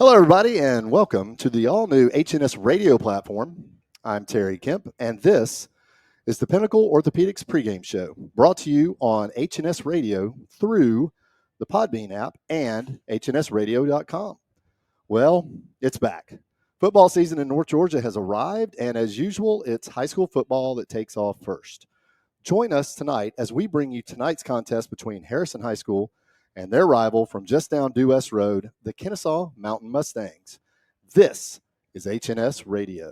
Hello, everybody, and welcome to the all-new HNS radio platform. I'm Terry Kemp, and this is the Pinnacle Orthopedics pregame show, brought to you on HNS Radio through the Podbean app and hnsradio.com. Well, it's back. Football season in North Georgia has arrived, and as usual, it's high school football that takes off first. Join us tonight as we bring you tonight's contest between Harrison High School and their rival from just down Due West Road, the Kennesaw Mountain Mustangs. This is HNS Radio.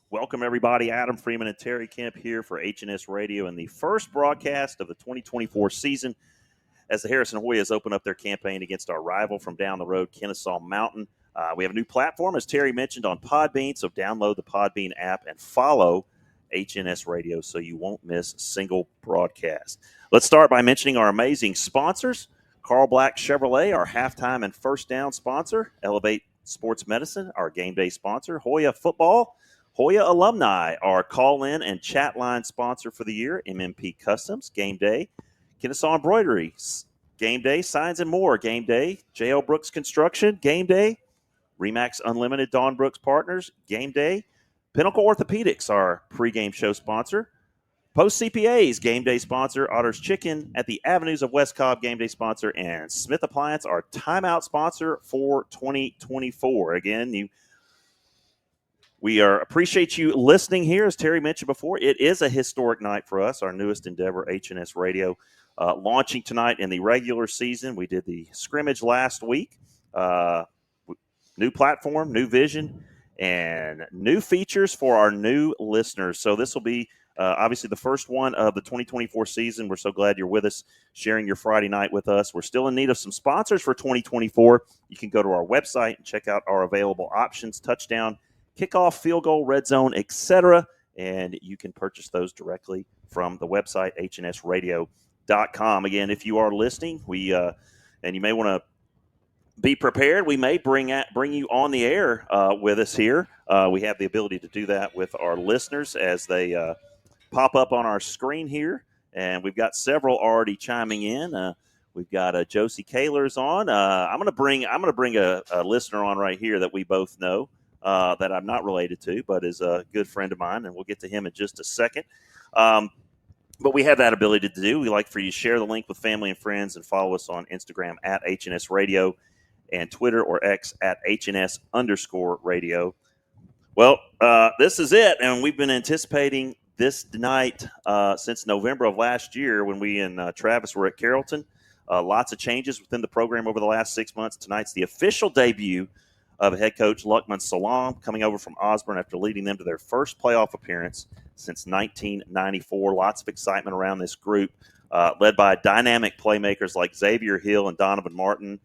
Welcome, everybody. Adam Freeman and Terry Kemp here for HNS Radio and the first broadcast of the 2024 season as the Harrison Hoyas open up their campaign against our rival from down the road, Kennesaw Mountain. We have a new platform, as Terry mentioned, on Podbean, so download the Podbean app and follow HNS Radio so you won't miss a single broadcast. Let's start by mentioning our amazing sponsors. Carl Black Chevrolet, our halftime and first down sponsor. Elevate Sports Medicine, our game day sponsor. Hoya Football. Hoya Alumni, our call-in and chat line sponsor for the year. MMP Customs, game day. Kennesaw Embroidery, game day. Signs and More, game day. J.L. Brooks Construction, game day. Remax Unlimited, Dawn Brooks Partners, game day. Pinnacle Orthopedics, our pregame show sponsor. Post CPA's game day sponsor. Otter's Chicken at the Avenues of West Cobb, game day sponsor. And Smith Appliance, our timeout sponsor for 2024. Again, we appreciate you listening here. As Terry mentioned before, it is a historic night for us, our newest endeavor, HNS Radio, launching tonight in the regular season. We did the scrimmage last week. New platform, new vision, and new features for our new listeners. So this will be obviously the first one of the 2024 season. We're so glad you're with us, sharing your Friday night with us. We're still in need of some sponsors for 2024. You can go to our website and check out our available options, touchdown, kickoff, field goal, red zone, etc. And you can purchase those directly from the website, hnsradio.com. Again, if you are listening, and you may want to be prepared, we may bring you on the air with us here. We have the ability to do that with our listeners as they pop up on our screen here, and we've got several already chiming in. We've got Josie Kaler's on. I'm going to bring a listener on right here that we both know that I'm not related to, but is a good friend of mine, and we'll get to him in just a second. But we have that ability to do. We like for you to share the link with family and friends and follow us on Instagram at HNS Radio and Twitter or X at HNS_radio. Well, this is it, and we've been anticipating this night since November of last year when we and Travis were at Carrollton. Lots of changes within the program over the last 6 months. Tonight's the official debut of head coach Luckman Salam, coming over from Osborne after leading them to their first playoff appearance since 1994. Lots of excitement around this group, led by dynamic playmakers like Xavier Hill and Donovan Martin.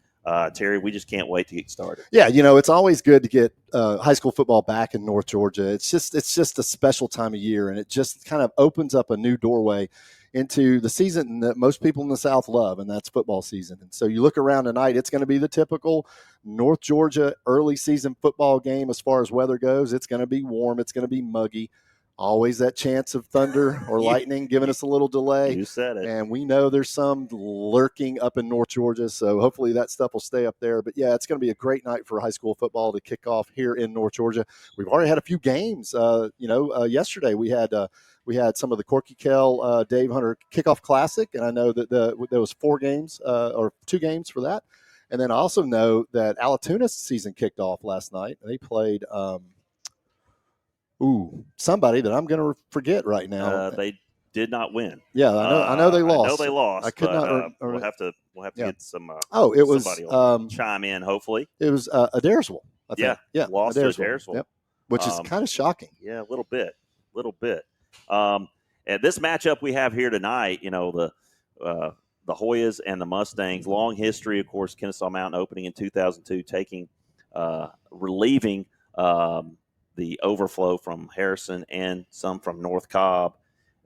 Terry, we just can't wait to get started. Yeah, it's always good to get high school football back in North Georgia. It's just a special time of year, and it just kind of opens up a new doorway into the season that most people in the South love, and that's football season. And so you look around tonight, it's going to be the typical North Georgia early season football game as far as weather goes. It's going to be warm. It's going to be muggy. Always that chance of thunder or lightning giving us a little delay. You said it. And we know there's some lurking up in North Georgia, so hopefully that stuff will stay up there. But, yeah, it's going to be a great night for high school football to kick off here in North Georgia. We've already had a few games. Yesterday we had some of the Corky Kell Dave Hunter Kickoff Classic, and I know that there was 4 games or 2 games for that. And then I also know that Alatoon's season kicked off last night. They played somebody that I'm going to forget right now. They did not win. Yeah, I know they lost. I know they lost. I could not. We'll have to get some. It was somebody will chime in. Hopefully, it was Adairsville. I think. Yeah, lost to Adairsville. Yep. Which is kind of shocking. Yeah, a little bit. And this matchup we have here tonight, the Hoyas and the Mustangs. Long history, of course. Kennesaw Mountain opening in 2002, relieving the overflow from Harrison and some from North Cobb.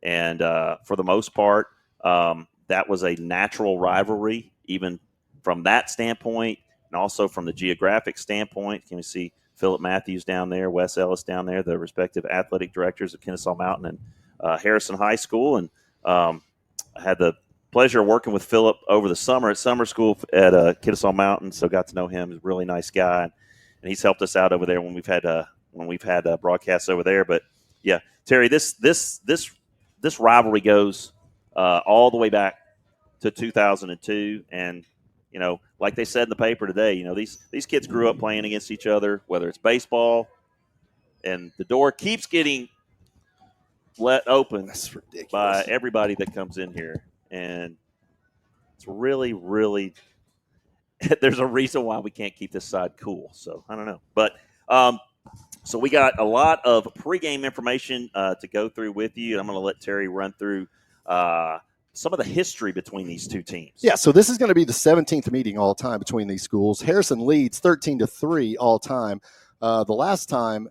And for the most part, that was a natural rivalry, even from that standpoint, and also from the geographic standpoint. Can we see Philip Matthews down there, Wes Ellis down there, the respective athletic directors of Kennesaw Mountain and Harrison High School. And I had the pleasure of working with Philip over the summer at summer school at Kennesaw Mountain. So got to know him. He's a really nice guy, and he's helped us out over there when we've had broadcasts over there. But yeah, Terry, this rivalry goes all the way back to 2002, and like they said in the paper today, these kids grew up playing against each other, whether it's baseball, and the door keeps getting let open That's ridiculous. by everybody that comes in here, and it's really, really there's a reason why we can't keep this side cool. So I don't know, but so we got a lot of pregame information to go through with you, and I'm going to let Terry run through some of the history between these two teams. Yeah, so this is going to be the 17th meeting all time between these schools. Harrison leads 13-3 all time. The last time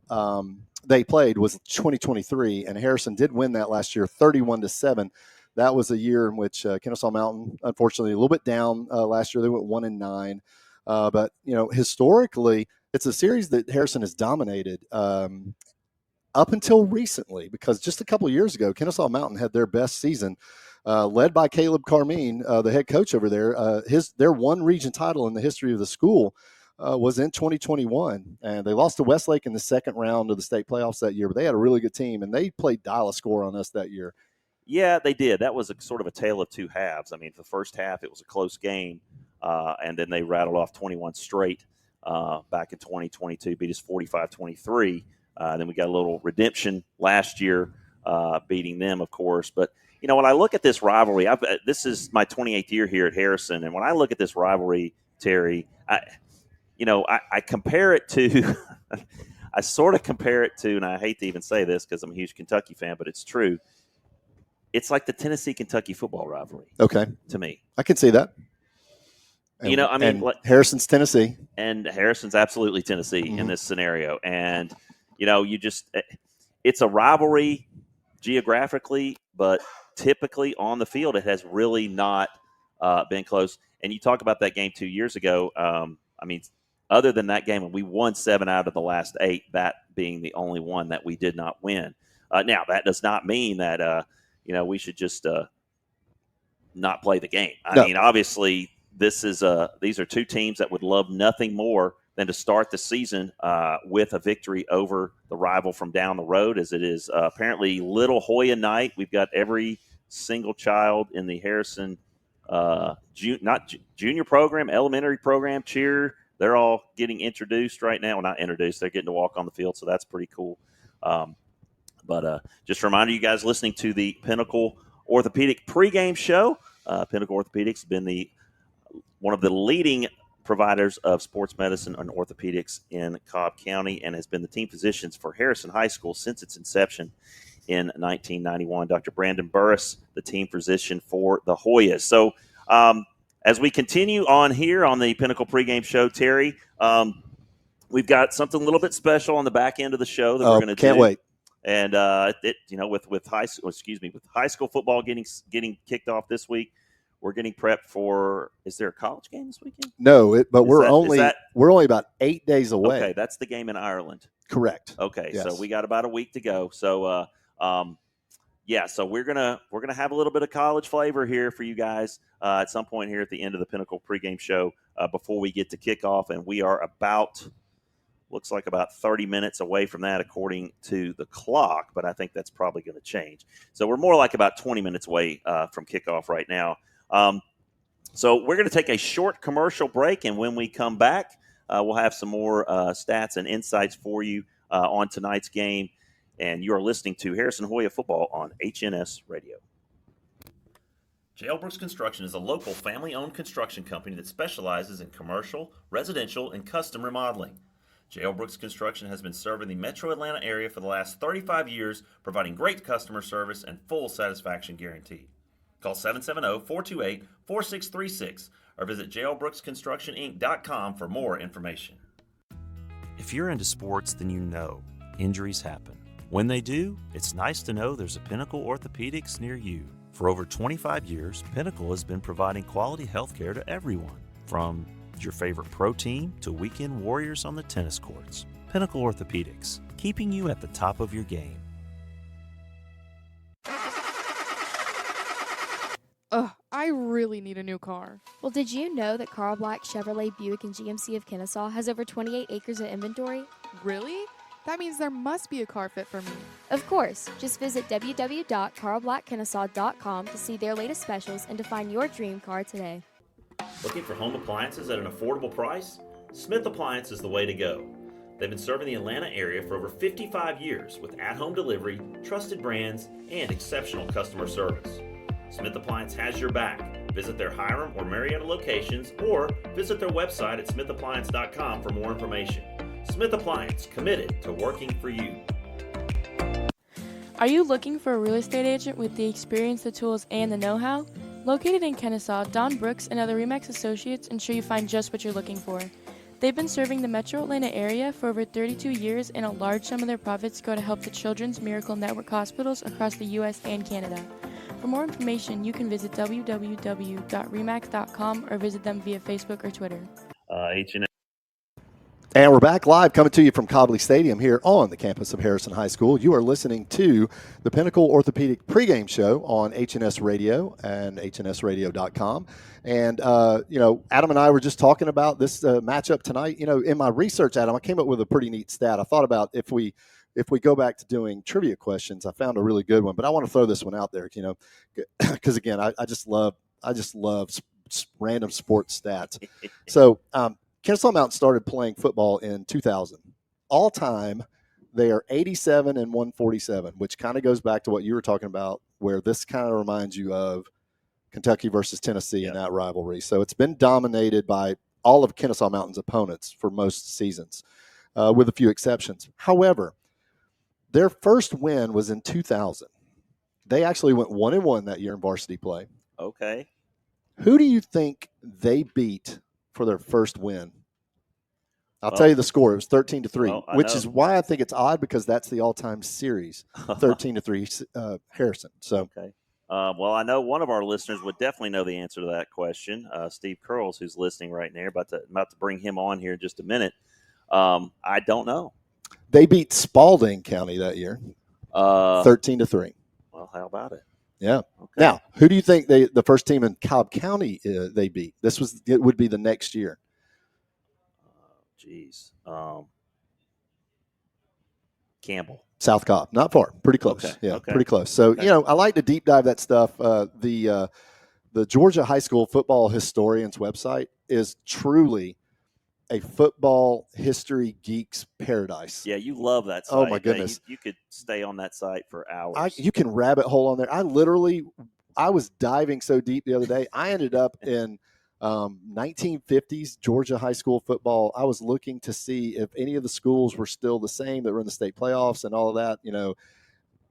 they played was 2023, and Harrison did win that last year, 31-7. That was a year in which Kennesaw Mountain, unfortunately, a little bit down last year. They went 1-9, but historically, it's a series that Harrison has dominated up until recently, because just a couple of years ago, Kennesaw Mountain had their best season, led by Caleb Carmine, the head coach over there. Their one region title in the history of the school was in 2021, and they lost to Westlake in the second round of the state playoffs that year. But they had a really good team, and they played dial-a-score on us that year. Yeah, they did. That was sort of a tale of two halves. I mean, for the first half, it was a close game, and then they rattled off 21 straight back in 2022, beat us 45-23. Then we got a little redemption last year, beating them, of course. But, when I look at this rivalry, this is my 28th year here at Harrison, and when I look at this rivalry, Terry, I compare it to – I sort of compare it to – and I hate to even say this because I'm a huge Kentucky fan, but it's true. It's like the Tennessee-Kentucky football rivalry. Okay. To me. I can see that. And, Harrison's Tennessee. And Harrison's absolutely Tennessee in this scenario. And, it's a rivalry geographically, but typically on the field, it has really not been close. And you talk about that game 2 years ago. Other than that game, we won 7 out of the last 8, that being the only one that we did not win. Now, that does not mean that, we should just not play the game. I mean, obviously, these are two teams that would love nothing more than to start the season with a victory over the rival from down the road, as it is apparently Little Hoya night. We've got every single child in the Harrison junior program, elementary program, cheer. They're all getting introduced right now. Well, not introduced. They're getting to walk on the field, so that's pretty cool. But just a reminder, you guys listening to the Pinnacle Orthopedic pregame show. Pinnacle Orthopedics has been one of the leading providers of sports medicine and orthopedics in Cobb County, and has been the team physicians for Harrison High School since its inception in 1991. Dr. Brandon Burris, the team physician for the Hoyas. So as we continue on here on the Pinnacle pregame show, Terry, we've got something a little bit special on the back end of the show that we're going to do. Can't wait. And with high school football getting kicked off this week, we're getting prepped for. Is there a college game this weekend? No, but we're only about 8 days away. Okay, that's the game in Ireland. Correct. Okay, yes. So we got about a week to go. So so we're gonna have a little bit of college flavor here for you guys at some point here at the end of the Pinnacle pregame show before we get to kickoff, and we are looks like about 30 minutes away from that according to the clock, but I think that's probably going to change. So we're more like about 20 minutes away from kickoff right now. So we're going to take a short commercial break, and when we come back, we'll have some more stats and insights for you on tonight's game. And you are listening to Harrison Hoya Football on HNS Radio. J.L. Brooks Construction is a local family-owned construction company that specializes in commercial, residential, and custom remodeling. J.L. Brooks Construction has been serving the metro Atlanta area for the last 35 years, providing great customer service and full satisfaction guaranteed. Call 770-428-4636 or visit jlbrooksconstructioninc.com for more information. If you're into sports, then you know injuries happen. When they do, it's nice to know there's a Pinnacle Orthopedics near you. For over 25 years, Pinnacle has been providing quality health care to everyone, from your favorite pro team to weekend warriors on the tennis courts. Pinnacle Orthopedics, keeping you at the top of your game. I I really need a new car. Well, did you know that Carl Black Chevrolet Buick and GMC of Kennesaw has over 28 acres of inventory? Really? That means there must be a car fit for me. Of course. Just visit www.carlblackkennesaw.com to see their latest specials and to find your dream car today. Looking for home appliances at an affordable price? Smith Appliance is the way to go. They've been serving the Atlanta area for over 55 years with at-home delivery, trusted brands, and exceptional customer service. Smith Appliance has your back. Visit their Hiram or Marietta locations or visit their website at smithappliance.com for more information. Smith Appliance, committed to working for you. Are you looking for a real estate agent with the experience, the tools, and the know-how? Located in Kennesaw, Don Brooks and other RE/MAX associates ensure you find just what you're looking for. They've been serving the metro Atlanta area for over 32 years, and a large sum of their profits go to help the Children's Miracle Network hospitals across the U.S. and Canada. For more information, you can visit www.remax.com or visit them via Facebook or Twitter. H&S. And we're back live coming to you from Cobley Stadium here on the campus of Harrison High School. You are listening to the Pinnacle Orthopedic pregame show on HNS Radio and hnsradio.com. And, Adam and I were just talking about this matchup tonight. In my research, Adam, I came up with a pretty neat stat. I thought about if we go back to doing trivia questions, I found a really good one. But I want to throw this one out there, because, again, I just love random sports stats. So, Kennesaw Mountain started playing football in 2000. All time, they are 87 and 147, which kind of goes back to what you were talking about, where this kind of reminds you of Kentucky versus Tennessee in that rivalry. So it's been dominated by all of Kennesaw Mountain's opponents for most seasons, with a few exceptions. However, their first win was in 2000. They actually went 1-1 that year in varsity play. Okay. Who do you think they beat for their first win? I'll tell you the score. It was 13-3, which is why I think it's odd, because that's the all-time series, 13-3 Harrison. So, okay. Well, I know one of our listeners would definitely know the answer to that question, Steve Curls, who's listening right now. About to bring him on here in just a minute. I don't know. They beat Spalding County that year, 13-3. Well, how about it? Yeah. Okay. Now, who do you think the first team in Cobb County they beat? It would be the next year. Campbell. South Cobb. Not far. Pretty close. Okay. Yeah, okay. pretty close. So, I like to deep dive that stuff. The Georgia High School Football Historians website is truly a football history geek's paradise. Yeah, you love that site. Oh, my goodness. You could stay on that site for hours. You can rabbit hole on there. I was diving so deep the other day. I ended up in 1950s Georgia high school football. I was looking to see if any of the schools were still the same that were in the state playoffs and all of that.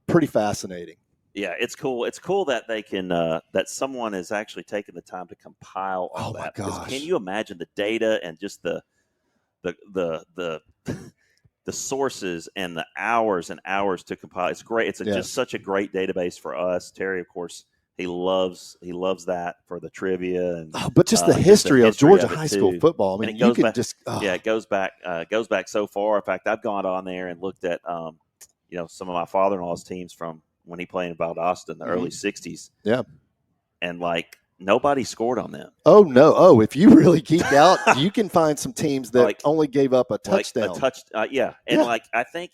Pretty fascinating. Yeah, it's cool. It's cool that they can that someone has actually taken the time to compile all that. Oh my gosh! Can you imagine the data and just the sources and the hours and hours to compile? It's great. It's just such a great database for us. Terry, of course, he loves that for the trivia but just the history of Georgia of high school football. I mean, it goes back so far. In fact, I've gone on there and looked at some of my father-in-law's teams from when he played in Valdosta in the early 60s. Yeah. And nobody scored on them. Oh, no. Oh, if you really geek out, you can find some teams that only gave up a touchdown. And I think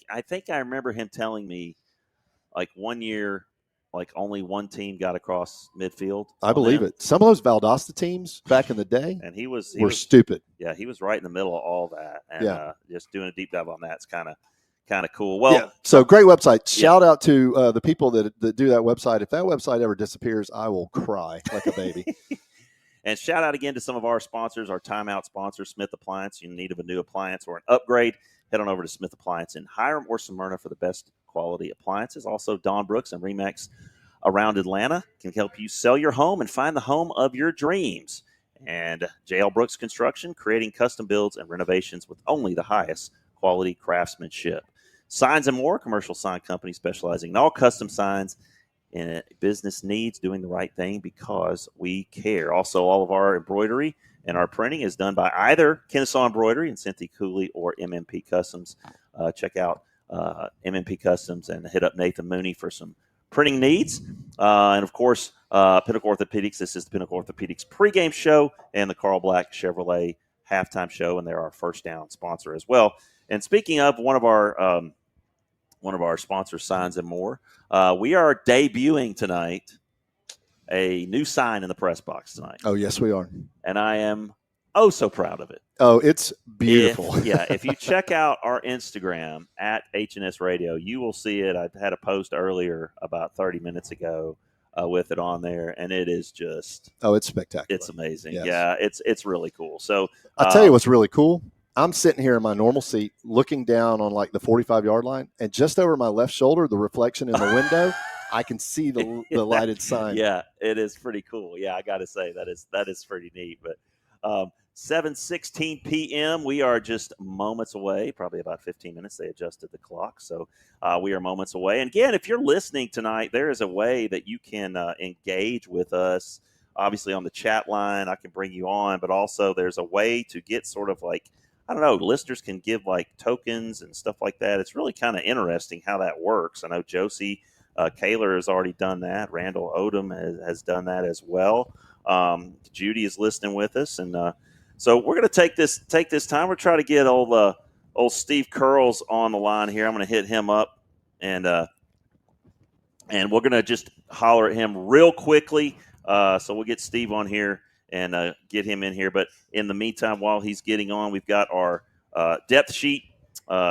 I remember him telling me 1 year, only one team got across midfield. I believe it. Some of those Valdosta teams back in the day and he was stupid. Yeah, he was right in the middle of all that. And just doing a deep dive on that's kind of cool. Well, so great website. Shout out to the people that do that website. If that website ever disappears, I will cry like a baby. And shout out again to some of our sponsors, our timeout sponsor, Smith Appliance. You need of a new appliance or an upgrade, head on over to Smith Appliance in Hiram or Smyrna for the best quality appliances. Also, Don Brooks and RE/MAX around Atlanta can help you sell your home and find the home of your dreams. And J.L. Brooks Construction, creating custom builds and renovations with only the highest quality craftsmanship. Signs and More, commercial sign company specializing in all custom signs and business needs, doing the right thing because we care. Also, all of our embroidery and our printing is done by either Kennesaw Embroidery and Cynthia Cooley or MMP Customs. Check out MMP Customs and hit up Nathan Mooney for some printing needs. And, of course, Pinnacle Orthopedics. This is the Pinnacle Orthopedics pregame show and the Carl Black Chevrolet halftime show, and they're our first down sponsor as well. And speaking of one of our sponsors, Signs and More, we are debuting tonight a new sign in the press box tonight. Oh, yes, we are. And I am so proud of it. Oh, it's beautiful. If you check out our Instagram at HNS Radio, you will see it. I had a post earlier about 30 minutes ago with it on there, and it is just it's spectacular. It's amazing. Yes. Yeah, it's really cool. So I'll tell you what's really cool. I'm sitting here in my normal seat looking down on like the 45-yard line, and just over my left shoulder, the reflection in the window, I can see the lighted sign. Yeah, it is pretty cool. Yeah, I got to say that is pretty neat. But 7:16 p.m. We are just moments away, probably about 15 minutes. They adjusted the clock, so we are moments away. And again, if you're listening tonight, there is a way that you can engage with us. Obviously, on the chat line, I can bring you on, but also there's a way to get sort of like, I don't know, listeners can give like tokens and stuff like that. It's really kind of interesting how that works. I know Josie Kaler has already done that. Randall Odom has done that as well. Judy is listening with us, and so we're going to take this time. We're trying to get old Steve Curls on the line here. I'm going to hit him up, and we're going to just holler at him real quickly. So we'll get Steve on here and get him in here. But in the meantime, while he's getting on, we've got our depth sheet.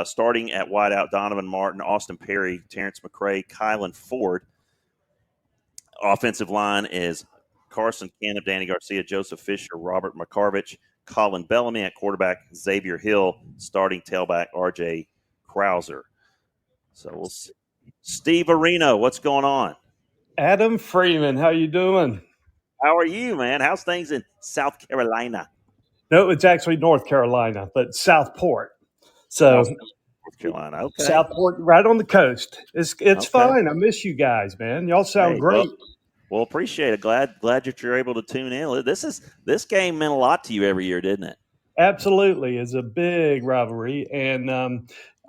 Starting at wideout, Donovan Martin, Austin Perry, Terrence McCray, Kylan Ford. Offensive line is Carson Cannon, Danny Garcia, Joseph Fisher, Robert McCarvich, Colin Bellamy at quarterback, Xavier Hill, starting tailback, RJ Krauser. So we'll see. Steve Areno, what's going on? Adam Freeman, how you doing? How are you, man? How's things in South Carolina? No, it's actually North Carolina, but Southport. So North Carolina, okay. Southport, right on the coast. It's Okay. fine. I miss you guys, man. Y'all sound great. Well, appreciate it. Glad that you're able to tune in. This game meant a lot to you every year, didn't it? Absolutely, it's a big rivalry, and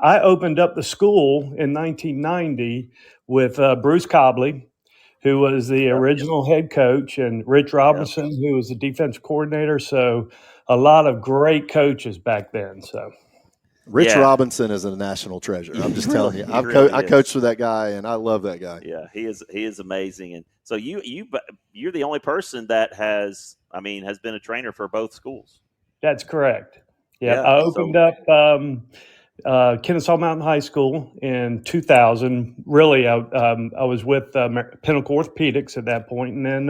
I opened up the school in 1990 with Bruce Cobley, who was the original head coach, and Rich Robinson, who was the defensive coordinator. So a lot of great coaches back then. So Rich Robinson is a national treasure. I'm just telling you. I coached with that guy, and I love that guy. Yeah, he is amazing. And so you're the only person that has been a trainer for both schools. That's correct. Yeah, I opened up Kennesaw Mountain High School in 2000. Really, I was with Pinnacle Orthopedics at that point, and then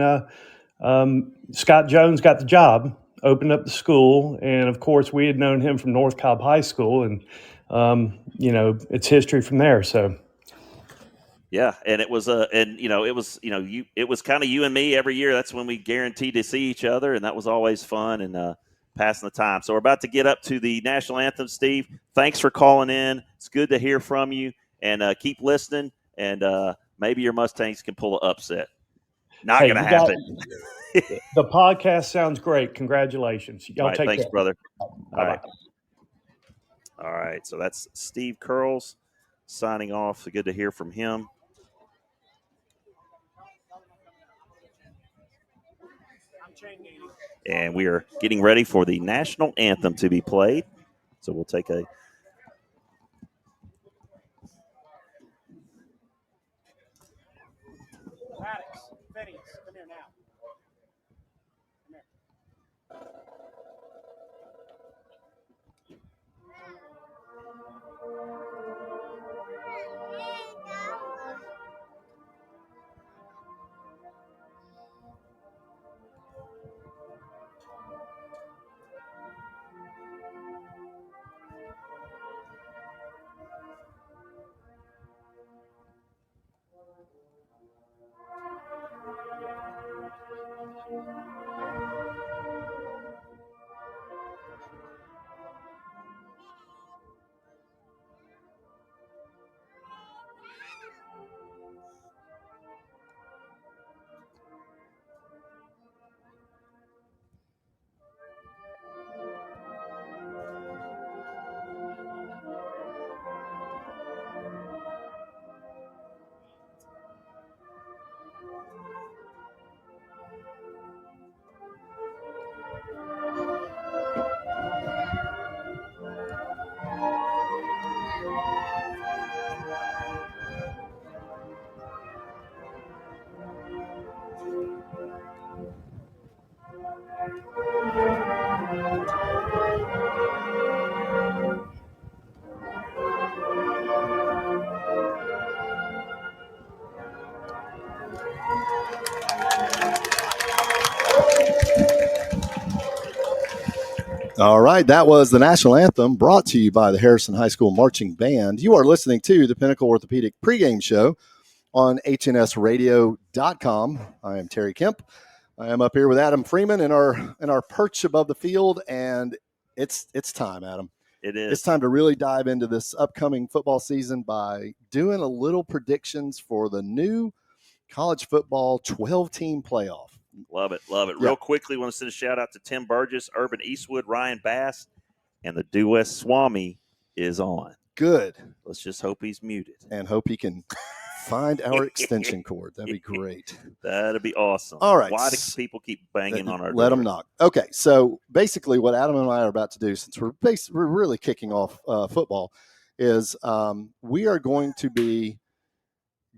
Scott Jones got the job, opened up the school, and of course, we had known him from North Cobb High School, and it's history from there. So. Yeah, and it was kind of you and me every year. That's when we guaranteed to see each other, and that was always fun and passing the time. So we're about to get up to the national anthem. Steve, thanks for calling in. It's good to hear from you, and keep listening. And maybe your Mustangs can pull an upset. Not going to happen. The podcast sounds great. Congratulations. Y'all take thanks, care. Brother. Bye-bye. All right. So that's Steve Curls signing off. So good to hear from him. And we are getting ready for the national anthem to be played. So we'll take a Phineas, come here now. All right, that was the national anthem brought to you by the Harrison High School Marching Band. You are listening to the Pinnacle Orthopedic pregame show on hnsradio.com. I am Terry Kemp. I am up here with Adam Freeman in our perch above the field, and it's time, Adam. It is. It's time to really dive into this upcoming football season by doing a little predictions for the new college football 12-team playoff. Love it. Real quickly, want to send a shout out to Tim Burgess, Urban Eastwood, Ryan Bass, and the Due West Swami is on. Good. Let's just hope he's muted. And hope he can find our extension cord. That'd be great. That'd be awesome. All right. Why do people keep banging on our door? Let them knock. Okay, so basically what Adam and I are about to do, since we're really kicking off football, is we are going to be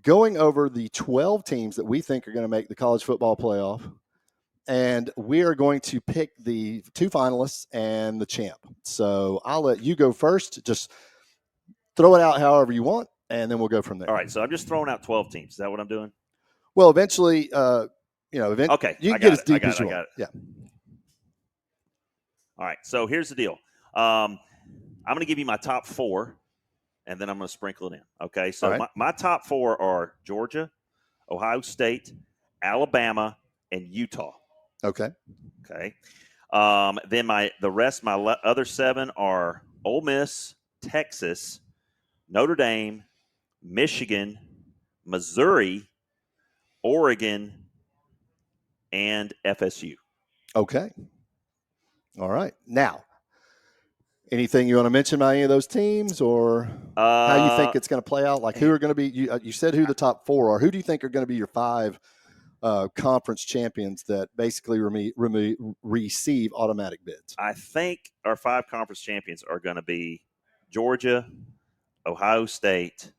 going over the 12 teams that we think are going to make the college football playoff, and we are going to pick the 2 finalists and the champ. So I'll let you go first. Just throw it out however you want, and then we'll go from there. All right, so I'm just throwing out 12 teams. Is that what I'm doing? Well, eventually, okay, you can get as deep as you want. want. Yeah. All right, so here's the deal. I'm going to give you my top 4, and then I'm going to sprinkle it in. Okay, so right. my top 4 are Georgia, Ohio State, Alabama, and Utah. Okay. Okay. Then my other 7 are Ole Miss, Texas, Notre Dame, Michigan, Missouri, Oregon, and FSU. Okay. All right. Now, anything you want to mention about any of those teams, or how you think it's going to play out? Like, who are going to be? You said who the top 4 are. Who do you think are going to be your 5 conference champions that basically receive automatic bids? I think our 5 conference champions are going to be Georgia, Ohio State,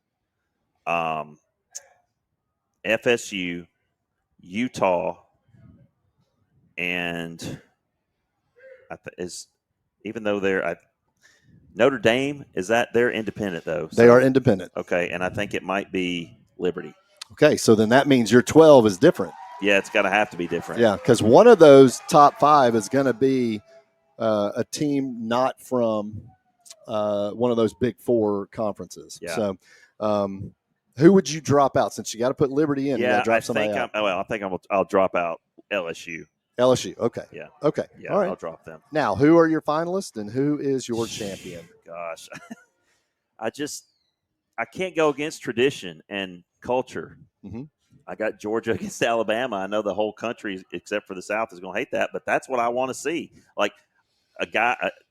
FSU, Utah, and even though Notre Dame, they're independent though? They are independent. Okay, and I think it might be Liberty. Okay, so then that means your 12 is different. Yeah, it's got to have to be different. Yeah, because one of those top 5 is going to be a team not from one of those big 4 conferences. Yeah. So who would you drop out, since you got to put Liberty in? Yeah, drop somebody out. I'll drop out LSU. LSU. Okay. Yeah. Okay. Yeah, all right. I'll drop them. Now, who are your finalists and who is your champion? Gosh, I can't go against tradition and culture. Mm-hmm. I got Georgia against Alabama. I know the whole country, except for the South, is going to hate that, but that's what I want to see. Like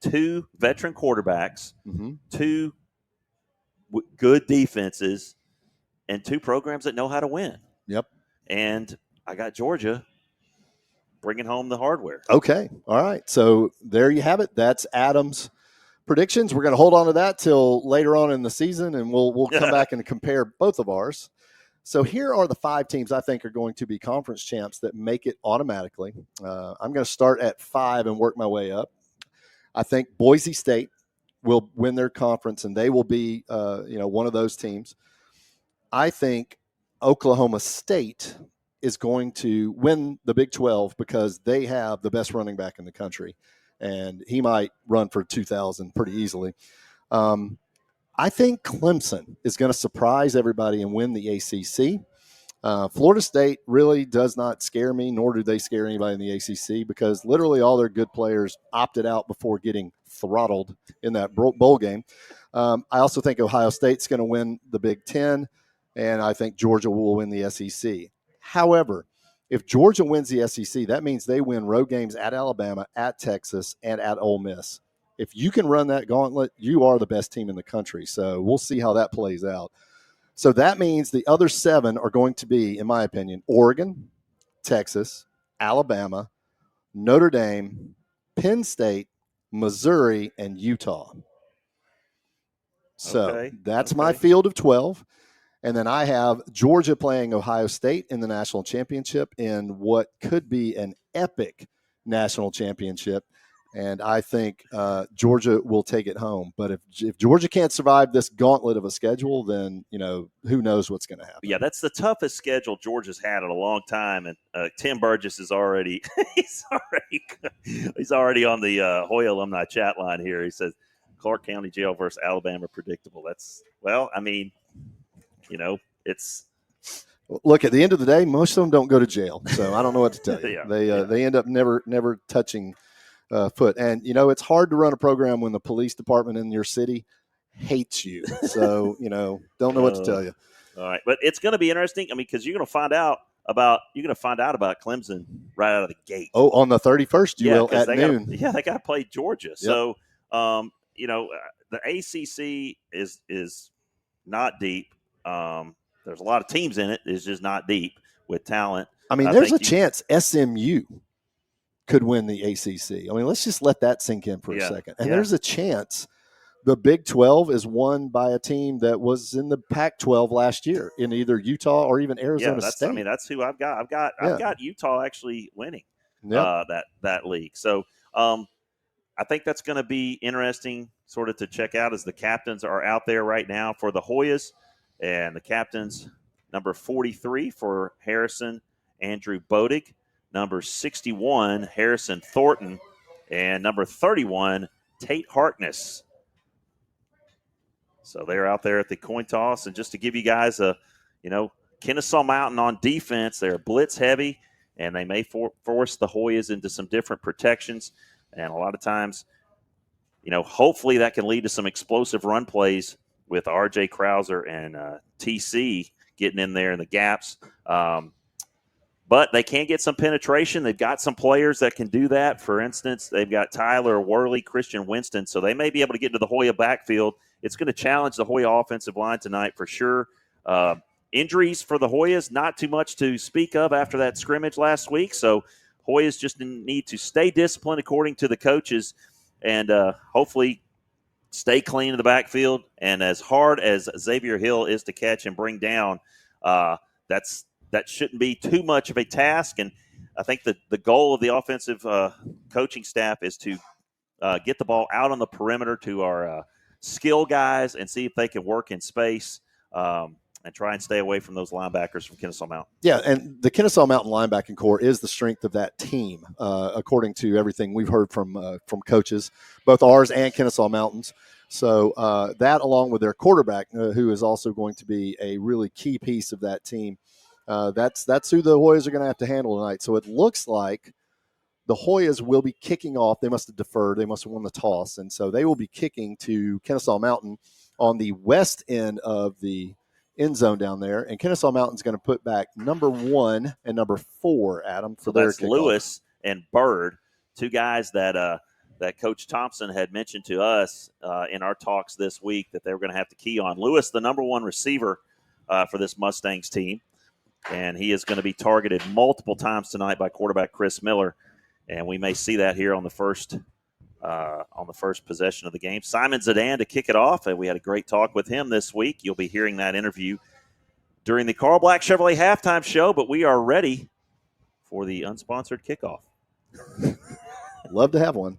2 veteran quarterbacks, Mm-hmm. 2 good defenses, and 2 programs that know how to win. Yep. And I got Georgia bringing home the hardware. Okay. All right. So there you have it. That's Adam's predictions. We're going to hold on to that till later on in the season, and we'll come back and compare both of ours. So here are the 5 teams I think are going to be conference champs that make it automatically. I'm going to start at 5 and work my way up. I think Boise State will win their conference, and they will be one of those teams. I think Oklahoma State is going to win the Big 12 because they have the best running back in the country, and he might run for 2,000 pretty easily. I think Clemson is going to surprise everybody and win the ACC. Florida State really does not scare me, nor do they scare anybody in the ACC, because literally all their good players opted out before getting throttled in that bowl game. I also think Ohio State's going to win the Big Ten, and I think Georgia will win the SEC. However, if Georgia wins the SEC, that means they win road games at Alabama, at Texas, and at Ole Miss. If you can run that gauntlet, you are the best team in the country. So we'll see how that plays out. So that means the other 7 are going to be, in my opinion, Oregon, Texas, Alabama, Notre Dame, Penn State, Missouri, and Utah. So that's my field of 12. And then I have Georgia playing Ohio State in the national championship in what could be an epic national championship. And I think Georgia will take it home. But if Georgia can't survive this gauntlet of a schedule, then, who knows what's going to happen. Yeah, that's the toughest schedule Georgia's had in a long time. And Tim Burgess is already he's already on the Hoya alumni chat line here. He says Clark County Jail versus Alabama predictable. It's Look, at the end of the day, most of them don't go to jail. So I don't know what to tell you. Yeah, they end up never touching foot. And, it's hard to run a program when the police department in your city hates you. So, don't know what to tell you. All right. But it's going to be interesting. I mean, because you're going to find out about Clemson right out of the gate. Oh, on the 31st, you will at noon. They got to play Georgia. Yep. So, the ACC is not deep. There's a lot of teams in it. It's just not deep with talent. I mean, there's a chance SMU could win the ACC. I mean, let's just let that sink in for a second. And there's a chance the Big 12 is won by a team that was in the Pac-12 last year in either Utah or even Arizona State. I mean, that's who I've got. I've got Utah actually winning that league. So I think that's going to be interesting sort of to check out as the captains are out there right now for the Hoyas. And the captains, number 43 for Harrison, Andrew Bodig. Number 61, Harrison Thornton. And number 31, Tate Harkness. So they're out there at the coin toss. And just to give you guys Kennesaw Mountain on defense, they're blitz heavy, and they may force the Hoyas into some different protections. And a lot of times, hopefully that can lead to some explosive run plays with R.J. Krauser and TC getting in there in the gaps. But they can get some penetration. They've got some players that can do that. For instance, they've got Tyler Worley, Christian Winston, so they may be able to get into the Hoya backfield. It's going to challenge the Hoya offensive line tonight for sure. Injuries for the Hoyas, not too much to speak of after that scrimmage last week. So Hoyas just need to stay disciplined according to the coaches and hopefully stay clean in the backfield. And as hard as Xavier Hill is to catch and bring down, that shouldn't be too much of a task. And I think that the goal of the offensive coaching staff is to get the ball out on the perimeter to our skill guys and see if they can work in space and try and stay away from those linebackers from Kennesaw Mountain. Yeah, and the Kennesaw Mountain linebacking core is the strength of that team, according to everything we've heard from coaches, both ours and Kennesaw Mountain's. So that, along with their quarterback, who is also going to be a really key piece of that team, that's who the Hoyas are going to have to handle tonight. So it looks like the Hoyas will be kicking off. They must have deferred. They must have won the toss. And so they will be kicking to Kennesaw Mountain on the west end of the end zone down there. And Kennesaw Mountain's going to put back number 1 and number 4, Adam, for their kickoff. Lewis and Bird, two guys that Coach Thompson had mentioned to us in our talks this week that they were going to have to key on. Lewis, the number 1 receiver for this Mustangs team. And he is going to be targeted multiple times tonight by quarterback Chris Miller. And we may see that here on the first possession of the game. Simon Zidane to kick it off, and we had a great talk with him this week. You'll be hearing that interview during the Carl Black Chevrolet halftime show, but we are ready for the unsponsored kickoff. Love to have one.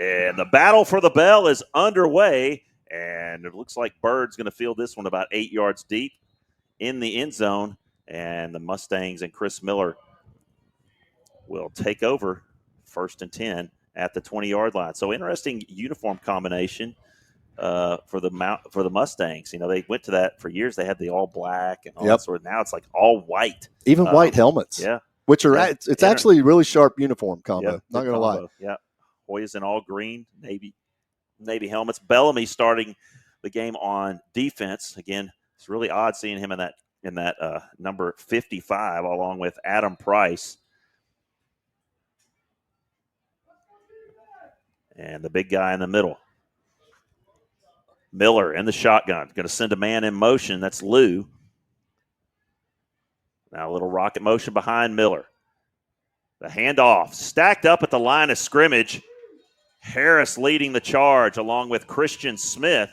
And the battle for the bell is underway, and it looks like Bird's going to field this one about 8 yards deep in the end zone, and the Mustangs and Chris Miller will take over 1st and 10 at the 20-yard line. So interesting uniform combination for the Mustangs. They went to that for years. They had the all black and all that sort of. Now it's like all white, even white helmets. Yeah, which are it's actually a really sharp uniform combo. Not going to lie. Yeah, Hoyas in all green, navy helmets. Bellamy starting the game on defense again. It's really odd seeing him in that number 55 along with Adam Price. And the big guy in the middle. Miller in the shotgun. Going to send a man in motion. That's Lou. Now a little rocket motion behind Miller. The handoff. Stacked up at the line of scrimmage. Harris leading the charge along with Christian Smith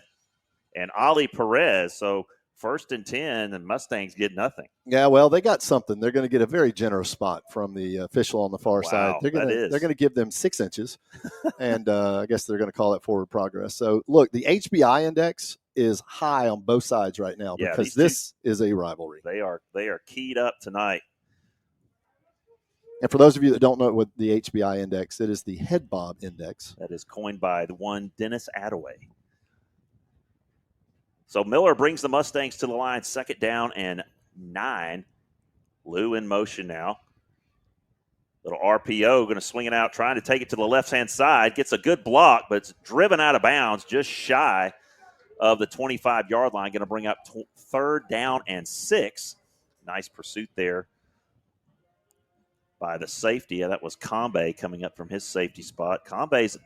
and Ali Perez. So 1st and 10, and Mustangs get nothing. Yeah, well, they got something. They're going to get a very generous spot from the official on the far side. They're going to give them 6 inches, and I guess they're going to call it forward progress. So, look, the HBI index is high on both sides right now because this is a rivalry. They are keyed up tonight. And for those of you that don't know what the HBI index, it is the head bob index. That is coined by the one Dennis Attaway. So Miller brings the Mustangs to the line, 2nd down and 9. Lou in motion now. Little RPO, going to swing it out, trying to take it to the left-hand side. Gets a good block, but it's driven out of bounds just shy of the 25-yard line. Going to bring up 3rd down and 6. Nice pursuit there by the safety. Yeah, that was Combe coming up from his safety spot. Combe's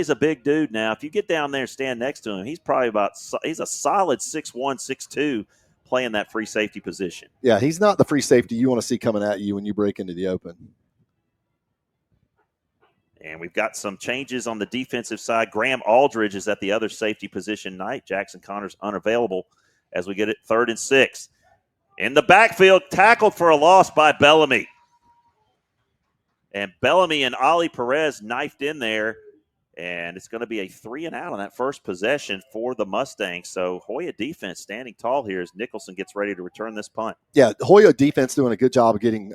a big dude now. If you get down there and stand next to him, he's a solid 6'1", 6'2", playing that free safety position. Yeah, he's not the free safety you want to see coming at you when you break into the open. And we've got some changes on the defensive side. Graham Aldridge is at the other safety position tonight. Jackson Connors unavailable as we get it 3rd and 6. In the backfield, tackled for a loss by Bellamy. And Bellamy and Ali Perez knifed in there, and it's going to be a 3 and out on that first possession for the Mustangs. So Hoya defense standing tall here as Nicholson gets ready to return this punt. Yeah, Hoya defense doing a good job of getting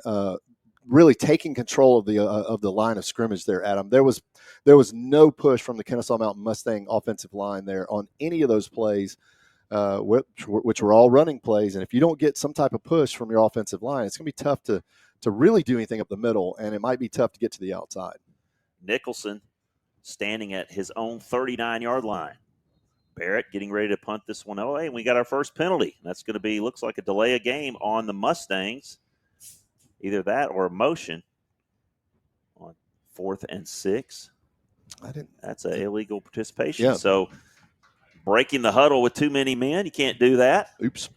really taking control of the line of scrimmage there, Adam. There was no push from the Kennesaw Mountain Mustang offensive line there on any of those plays, which were all running plays. And if you don't get some type of push from your offensive line, it's going to be tough to really do anything up the middle, and it might be tough to get to the outside. Nicholson standing at his own 39-yard line. Barrett getting ready to punt this one away, and we got our first penalty. That's going to be, looks like a delay of game on the Mustangs. Either that or a motion on 4th and 6. That's an illegal participation. Yeah. So breaking the huddle with too many men, you can't do that. Oops.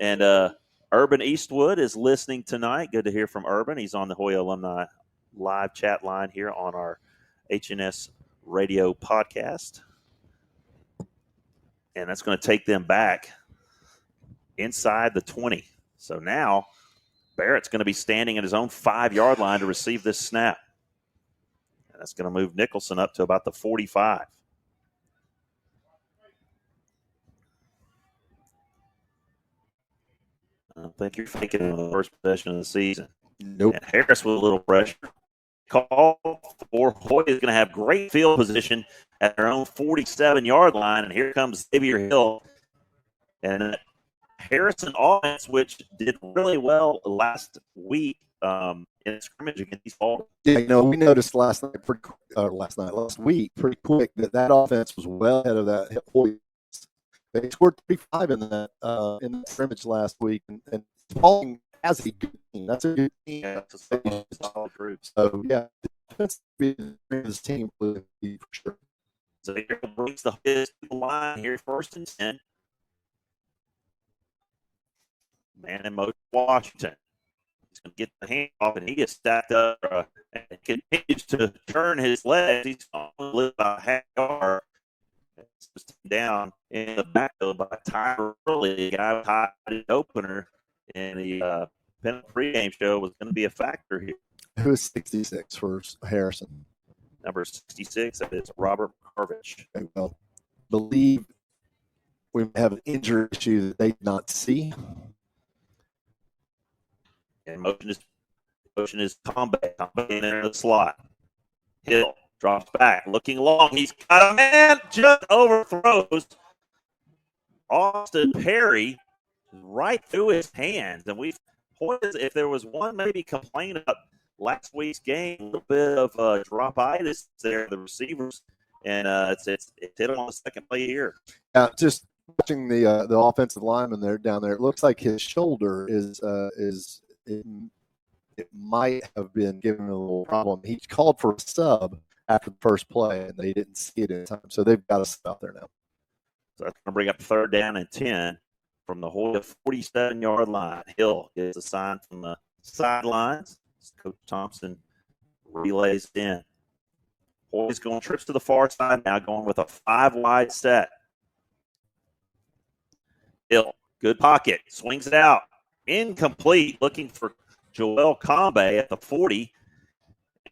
And Urban Eastwood is listening tonight. Good to hear from Urban. He's on the Hoya Alumni live chat line here on our HNS radio podcast. And that's going to take them back inside the 20. So now Barrett's going to be standing at his own 5-yard line to receive this snap. And that's going to move Nicholson up to about the 45. I don't think you're faking it on the first possession of the season. Nope. And Harris with a little pressure. Call for Hoya is going to have great field position at their own 47-yard line. And here comes Xavier Hill. And Harrison offense, which did really well last week in scrimmage against East Baldwin. Yeah, we noticed last week, pretty quick, that offense was well ahead of that Hoya. They scored 35 in that scrimmage last week, and Spalding has a good team. That's a good team. Yeah, it's a solid group. So yeah, defense this team for sure. So here brings the line here, 1st and 10. Man in motion, Washington. He's going to get the handoff, and he gets stacked up and continues to turn his legs. He's going to live about half yard. Down in the backfield by Tyler Early, the guy tied the opener in the Penn pregame show was going to be a factor here. Who is 66 for Harrison? Number 66, that is Robert Karvich. Okay, well, believe we have an injury issue that they did not see. And motion is Combe in the slot. Hill drops back, looking long. He's got a man, just overthrows Austin Perry right through his hands. And if there was one maybe complaint about last week's game, a little bit of drop-itis there, the receivers, and it's hit him on the second play here. Just watching the offensive lineman there down there, it looks like his shoulder it might have been giving him a little problem. He called for a sub after the first play, and they didn't see it in time. So they've got to stop there now. So that's going to bring up 3rd down and 10 from the Hoya 47-yard line. Hill gets a sign from the sidelines. Coach Thompson relays in. Hoya's going trips to the far side now, going with a 5-wide set. Hill Good pocket. Swings it out. Incomplete. Looking for Joel Combe at the 40.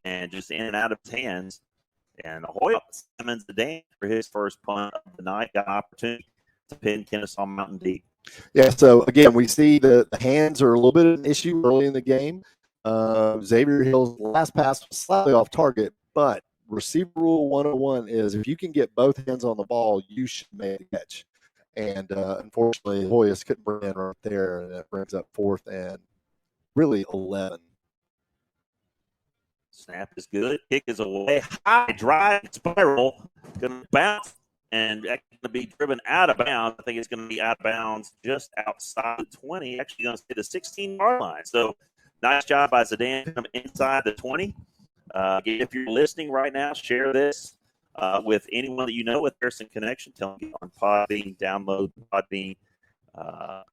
And just in and out of his hands. And Hoyas Simmons the dance for his first punt of the night. Got an opportunity to pin Kennesaw Mountain deep. Yeah, so again, we see the hands are a little bit of an issue early in the game. Xavier Hill's last pass was slightly off target, but receiver rule 101 is if you can get both hands on the ball, you should make a catch. And unfortunately, Hoyas couldn't bring in right there, and it brings up 4th and really 11. Snap is good. Kick is away. High drive spiral. Going to bounce and going to be driven out of bounds. I think it's going to be out of bounds just outside the 20. Actually going to stay the 16-yard line. So nice job by Zidane come inside the 20. If you're listening right now, share this with anyone that you know with Harrison Connection. Tell them on Podbean, download the Podbean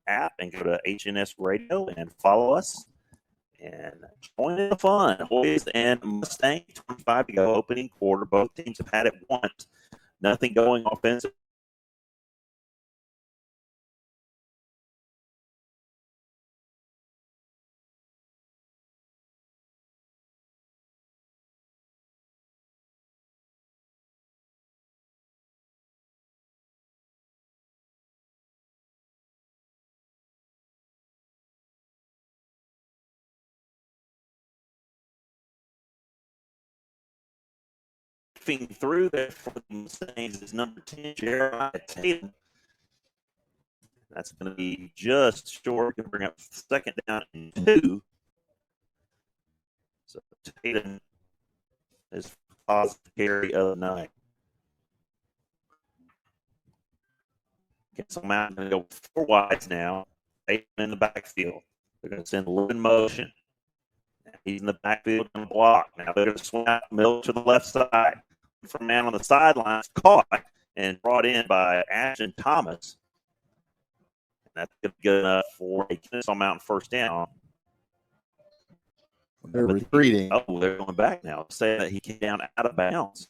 app and go to HNS Radio and follow us. And join in the fun. Hoyas and Mustangs, 25 to go, opening quarter. Both teams have had it once. Nothing going offensive. Through there for the Mustangs is number 10, Jeremiah Tatum. That's going to be just short. Going to bring up 2nd down and 2. So Tatum is positive carry of the night. Kennesaw Mountain going to go 4 wides now. Tatum in the backfield. They're going to send Lou in motion. He's in the backfield going to block. Now they're going to swing out Miller to the left side. From man on the sidelines, caught and brought in by Ashton Thomas. And that's good enough for a Kennesaw Mountain first down. They're retreating. They're going back now, saying that he came down out of bounds.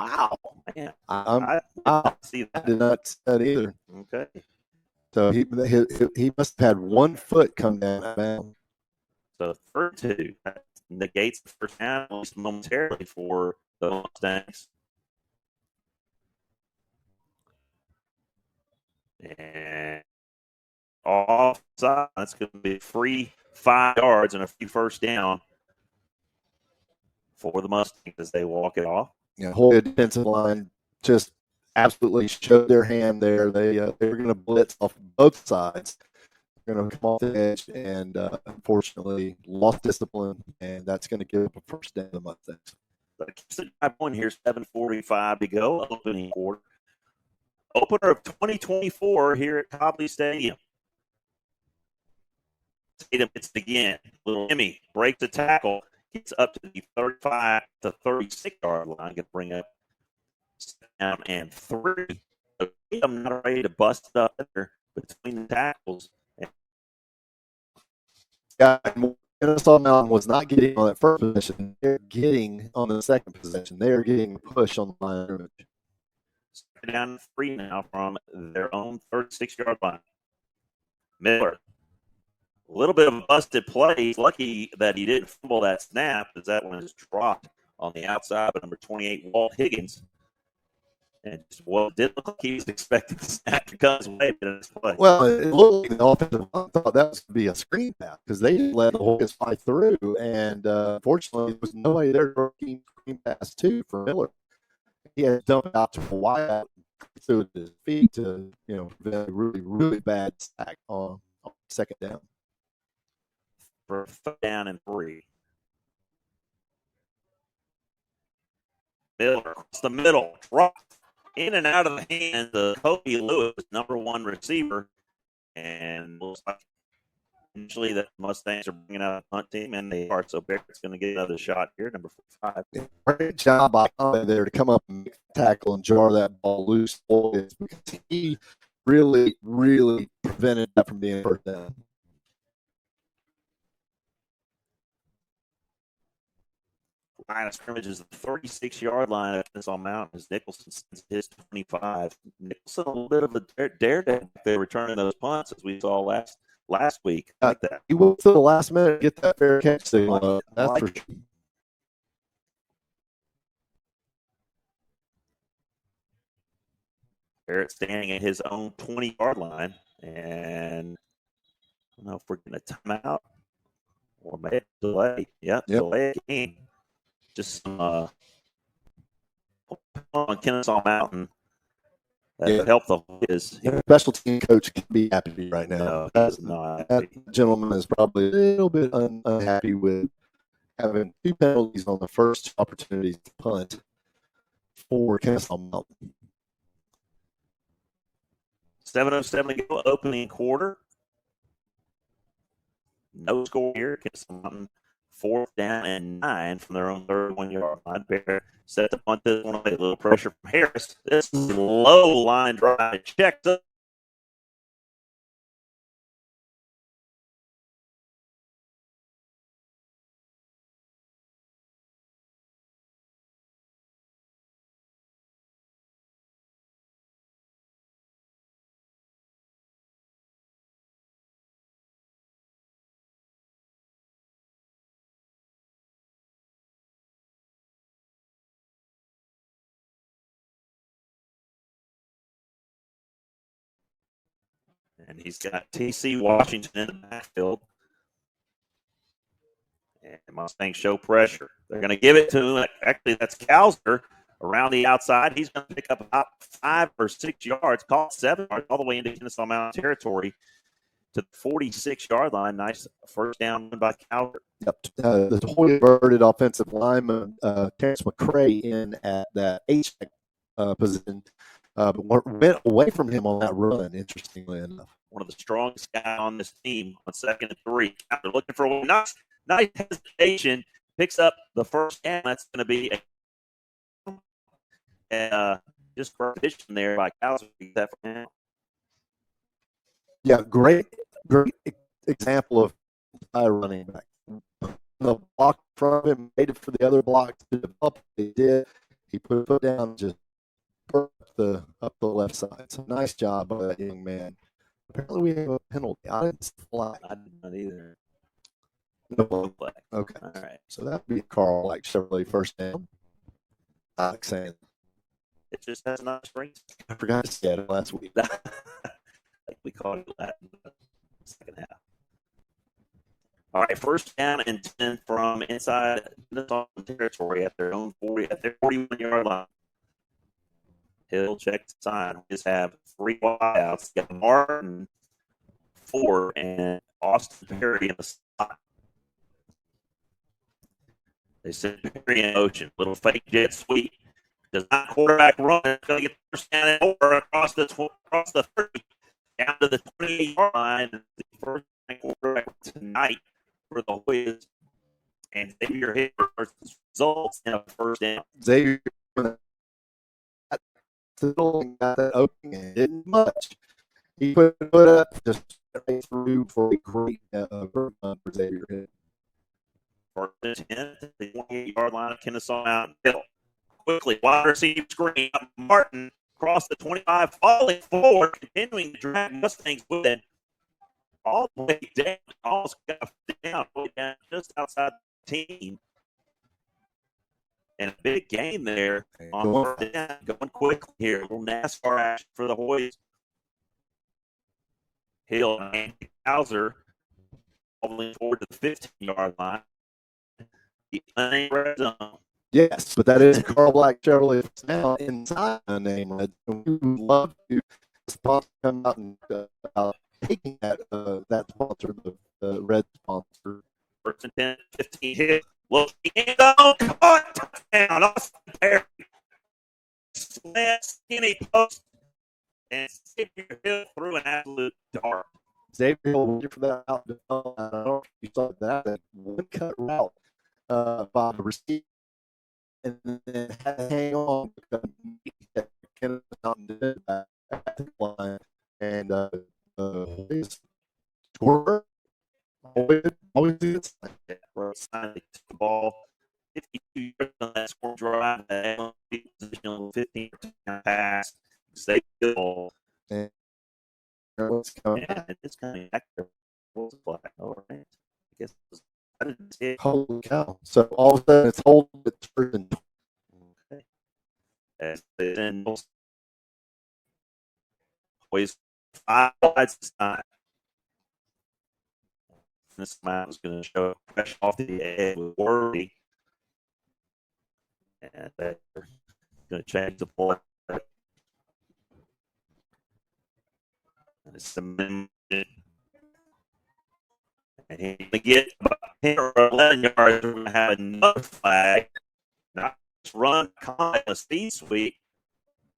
Wow, man. I see that. I did not see that either. Okay. So he must have had 1 foot come down out of bounds. So 3-2. That negates the first down, at least momentarily, for the Mustangs. And offside, that's going to be free 5 yards and a free first down for the Mustangs as they walk it off. Yeah, Hoya defensive line just absolutely showed their hand there. They were going to blitz off both sides. They're going to come off the edge and unfortunately lost discipline, and that's going to give up a first down to the Mustangs. That keeps it 5 point here, 7:45 to go, opening quarter. Opener of 2024 here at Cobley Stadium. Tatum hits it again. Little Emmy breaks the tackle, gets up to the 35 to 36-yard line. Going to bring up 2nd and 3. I'm not ready to bust it up there between the tackles. Yeah, Kennesaw Mountain was not getting on that first possession. They're getting on the second possession. They are getting pushed on the line of scrimmage. Down 3 now from their own 36-yard line. Miller. A little bit of a busted play. He's lucky that he didn't fumble that snap, as that one is dropped on the outside by number 28, Walt Higgins. And it didn't look like he was expecting the snap to come his way in this play. Well, it looked like the offensive line thought that was going to be a screen pass because they just let the Hoyas fly through. And unfortunately, there was nobody there to screen pass to for Miller. He had to dump it out to a wide out through his feet to, prevent a really, really bad sack on 2nd down. For 3rd down and 3. Miller across the middle, dropped in and out of the hands of Kobe Lewis, number 1 receiver. And looks like eventually the Mustangs are bringing out a punt team, and they are. So Barrett's going to get another shot here, number 5. Great job by Conley there to come up and make the tackle and jar that ball loose because he really, really prevented that from being first down. Line of scrimmage is the 36-yard line at Kennesaw Mountain as Nicholson sends his 25. Nicholson, a little bit of a daredevil there returning those punts as we saw last week. I like that. He will till the last minute get that fair catch signal. That's for sure. Barrett standing at his own 20-yard line, and I don't know if we're getting a timeout or maybe a delay. Yep. Delay game. Just some on Kennesaw Mountain that help the Hoyas. Special team coach can be happy right now. No, he's not. That gentleman is probably a little bit unhappy with having 2 penalties on the first opportunity to punt for Kennesaw Mountain. 7:07 to go, opening quarter. No score here. Kennesaw Mountain 4th down and 9 from their own 31-yard line. Bear set the punt this one away. A little pressure from Harris. This low line drive checked up. And he's got TC Washington in the backfield. And Mustangs show pressure. They're going to give it to him. Actually, that's Cowser around the outside. He's going to pick up about 5 or 6 yards, caught 7 yards all the way into Kennesaw Mountain territory to the 46-yard line. Nice first down by Cowser. Yep. The Hoyas inverted offensive lineman, Terrence McCray, in at that H position. But went away from him on that run, interestingly enough. One of the strongest guys on this team on 2nd and 3. They're looking for a nice hesitation. Picks up the first down. That's going to be just for a position there by Cowser. Yeah, great example of a running back. The block from him, waited for the other block to develop. He did. He put a foot down, just up the left side. So nice job by that young man. Apparently we have a penalty. I didn't see the flag. I did not either. No flag. Okay. All right. So that would be Carl like Chevrolet first down. Alex saying it just has not springs. I forgot to say it last week. Like we called it that in the second half. All right, first down and 10 from inside the territory at their own 41-yard line. Hill checks the sign. We just have 3 wideouts. You got Martin, Ford, and Austin Perry in the slot. They send Perry in motion. Little fake jet sweep. Does not quarterback run. It's going to get the first down and over across the 30 down to the 28-yard line. The first quarterback tonight for the Hoyas. And Xavier hit results in a first down. Xavier got that opening and didn't much. He put it up just right through for a great run for Xavier hit. First and 10 at the 28-yard line of Kennesaw Mountain. Hill quickly wide receiver screen. Martin across the 25, falling forward, continuing to drag Mustangs with it all the way down. Almost got down just outside the team. And a big game there on first down, going quickly here. A little NASCAR action for the Hoyas. Hill and Cowser falling forward to the 15-yard line. The unnamed red zone. Yes, but that is Carl Black Chevrolet now inside the name red zone. We would love to sponsor come out and taking that sponsor, the red sponsor. First and 10, 15 hit. Looking in zone, caught, touchdown, Austin Perry. Slant, skinny post, and Xavier Hill threw an absolute dart. Xavier Hill waited for that out. I don't know if you saw that one cut route by the receiver, and then had to hang on because Kennesaw did that at the line, and scorer always Sign the ball 52 yards on that score drive. That position 15 pass. Stay good. And what's coming And it's coming back there. All right. I guess I didn't see it. Holy cow. So all of a sudden it's holding it's first and Okay. As they send Hoyas 5 wides this time. This man was going to show fresh off the edge with Worthy. And they're going to change the play. And it's the minute. And he's going to get about 10 or 11 yards. We're going to have another flag. Not just run a speed sweep.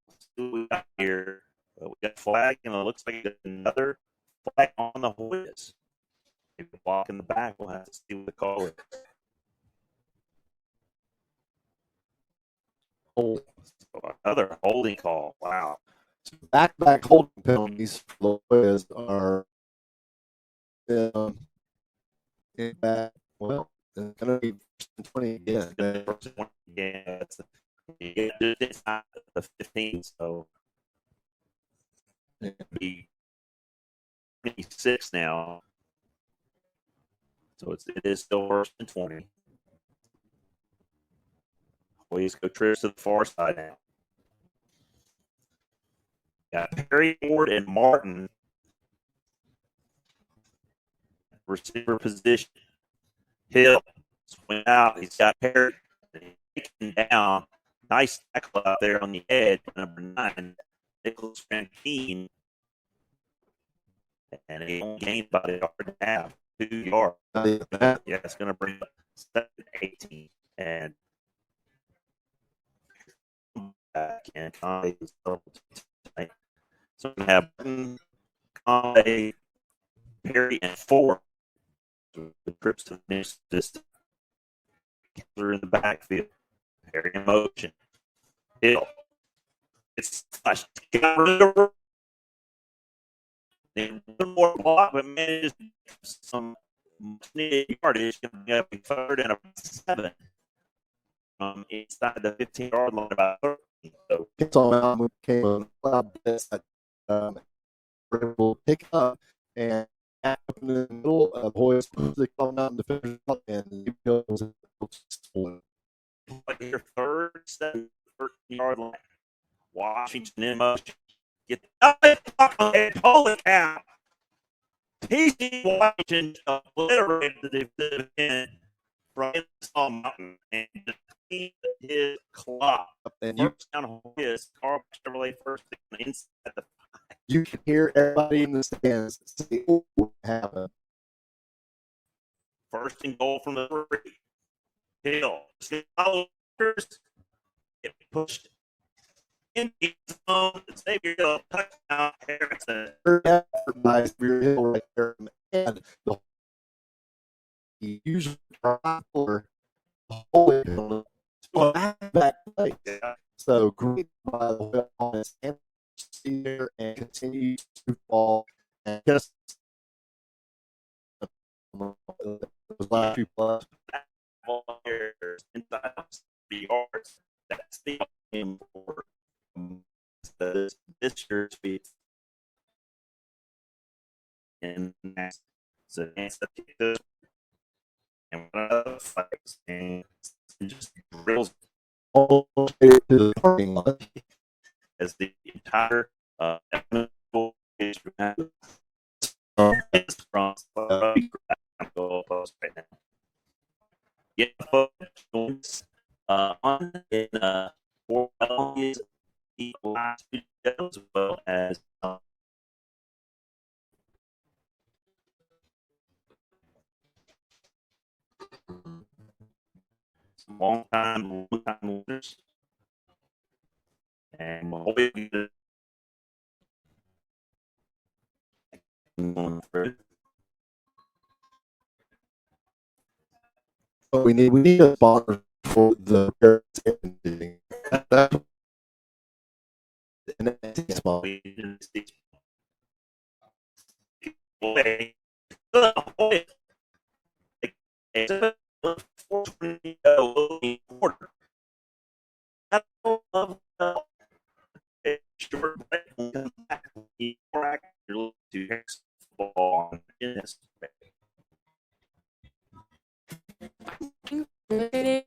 Let's see what we got here. We got a flag, and it looks like another flag on the Hoyas. Maybe a block in the back. We'll have to see what the call is. oh, Another holding call. Wow. back-to-back holding penalties for the Hoyas are in back. Well, it's going to be first and 20 again. Yeah, it's not the 15, so it'll be 26 now. So it is still first and 20. Hoyas go trips to the far side now. Got Perry, Ford, and Martin. Receiver position. Hill. Swing out. He's got Perry. Taken down. Nice tackle out there on the edge. Number 9. Nicholas Frankine. And he only gained about a yard and a half. 2 yards. Yeah, it's going to bring up 7-18. And back and Conley is double tonight. So we have Conley, Perry, and Ford. The trips to the next distance. They're in the backfield. Perry in motion. Hill. It's flushed. Got rid of her. And one more block, but manages some needed yardage. Going to be third and about 7. Inside the 15-yard line, about 13. So Kennesaw came on a lot of this will pick up and up in the middle of Hoyas they come out in the finish and he goes like your third, 13-yard line. Washington in motion. Get the holy cow. TC Washington obliterated the defense from Kennesaw Mountain and defeated his club. and you First down Hoyas, Carl Chevrolet first down inside the 5. You can hear everybody in the stands say, "Oh, what happened?" First and goal from the 3. Hill. Get pushed in the zone. Xavier Hill, touchdown, Harrison. Effort by Xavier Hill right there, and he usually tries for the whole back play. Yeah. So great by the way on his end there and continue to fall and just those last few plus. Inside the yards. That's the game for this year's speed. And so it's the kick this and one of the fights and just drills All the way to the parking lot. as the entire is from goalpost right now. Yeah, folks, on in for is the last two as well as long time winners. And we'll be going through. But we need a sponsor for the parents and that's sponsor. 4:20 opening quarter. I love a short break. We'll come back. More accurately to football on this. Real estate